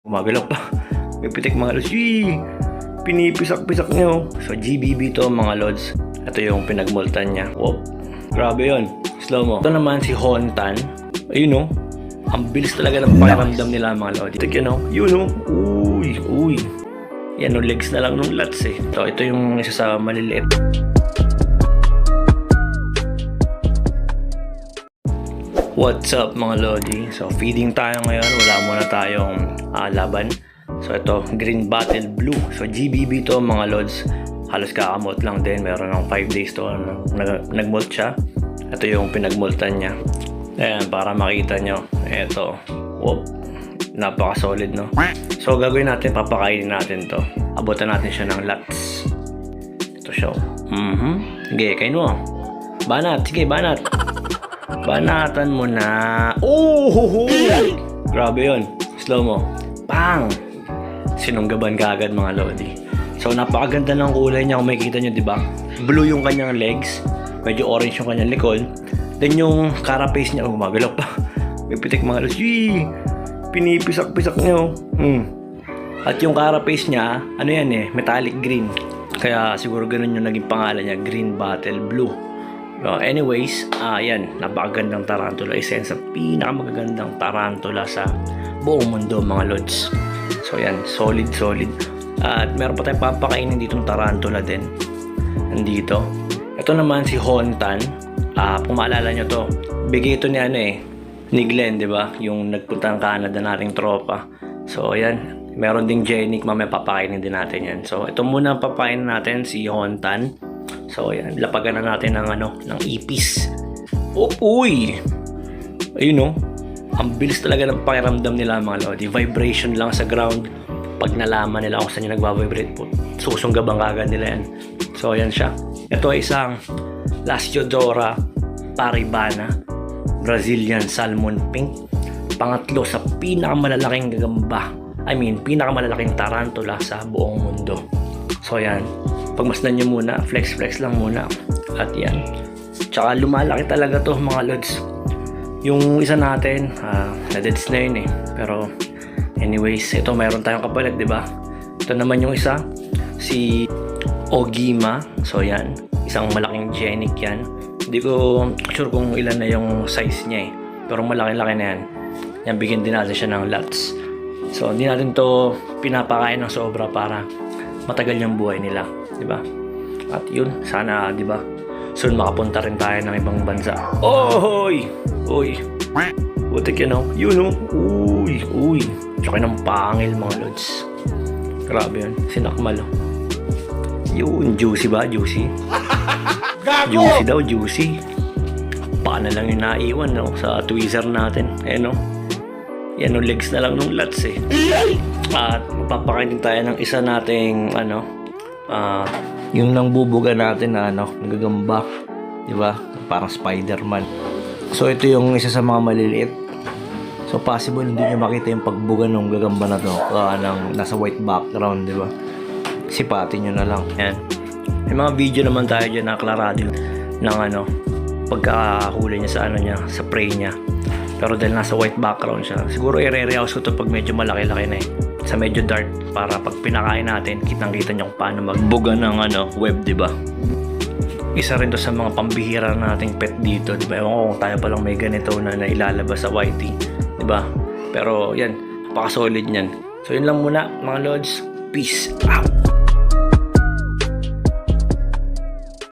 Gumagalaw pa. May pitik mga lods. Yee! Pinipisak-pisak niyo. So GBB to mga lods. Ito yung pinagmultan niya. Whoop. Grabe yun. Slow mo. Ito naman si Hontan. Ayun o. Ang bilis talaga ng pakiramdam nila mga lods. Ito yun o. Yun o. Uy. Uy. Yan o. Legs na lang nung lats eh. Ito yung isa sa maliliit. What's up mga lodi? So feeding tayo ngayon. Wala muna tayong laban. So ito, Green Battle Blue. So GBB to mga lods. Halos kakamot lang din. Meron ng 5 days to nagmult siya. Ito yung pinagmultan niya. Ayan, para makita nyo. Ito. Whoop. Napaka solid no. So gagawin natin, papakainin natin to. Abutan natin siya ng lats. Ito siya. Sige, kain mo. Banat. Sige, banat. Banatan mo na. Oh! Grabe yun. Slow mo. Pang! Sinunggaban ka agad mga lodi. So napakaganda ng kulay niya kung makikita nyo, diba? Blue yung kanyang legs. Medyo orange yung kanyang likod. Then yung carapace niya, gumagalaw pa. May pitik mga lodi. Yee! Pinipisak-pisak niyo. At yung carapace niya, ano yan eh, metallic green. Kaya siguro ganun yung naging pangalan niya, Green Battle Blue. Anyways, yan, napakagandang tarantula. Isa yan sa pinakamagagandang tarantula sa buong mundo mga lods. So yan, solid. At meron pa tayong papakainin ditong tarantula din. Nandito. Ito naman si Hontan. Kung maalala nyo to, bigay ito ni ni Glenn, diba? Yung nagpunta ng Canada nating tropa. So yan, meron ding Genic, mamaya papakainin din natin yan. So ito muna ang papakainin natin, si Hontan. So ayan, lapagan na natin ng ipis. Uy! Ayun o. Ang bilis talaga ng pakiramdam nila mga lodi. Vibration lang sa ground. Pag nalaman nila kung saan yung nagbabibrate po, susunggabang agad nila yan. So ayan siya. Ito ay isang Lasiodora paribana Brazilian Salmon Pink. Pangatlo sa pinakamalalaking gagamba. Pinakamalalaking tarantula sa buong mundo. So ayan, pagmasdan nyo muna, flex lang muna. At yan, tsaka lumalaki talaga to mga lods. Yung isa natin, na-deads na yun eh. Pero anyways, ito mayroon tayong kapalit, diba? Ito naman yung isa, si Ogima. So yan, isang malaking Genic yan. Hindi ko sure kung ilan na yung size niya eh, pero malaki-laki na yan. Yan, bigyan din natin siya ng lots. So hindi natin to pinapakain ng sobra para matagal yung buhay nila, di ba? At yun, sana, di ba, soon makapunta rin tayo ng ibang bansa. Oy! Uy! Butik yan, oh. Yun, oh. Uy! Laki ng pangil, mga lods. Grabe yun. Sinakmal, oh. Yun, juicy ba? Juicy? Juicy daw, juicy. Paano lang yung naiwan, no? Sa tweezer natin. Ayan, oh. Yan, oh, legs na lang nung lats, eh. At magpapakain din tayo ng isa nating yung nang bubuga natin na nagagamba, di ba? Parang Spider-Man. So ito yung isa sa mga maliliit. So possible hindi niyo makita yung pagbuga ng gagamba na to ng nasa white background, di ba? Sipatin niyo na lang. Yan. May mga video naman tayo diyan na aklarado ng pagkahuli niya sa sa prey niya. Pero dahil nasa white background siya, siguro i-re-rehouse ko to pag medyo malaki-laki na eh. Sa medyo dark, para pag pinakain natin, kitang-kita nyo kung paano magbuga ng web, di ba? Isa rin to sa mga pambihira nating pet dito, di ba? Ewan ko kung tayo palang may ganito na ilalabas sa YT, di ba? Pero yan, napaka-solid niyan. So yun lang muna mga lods. Peace out!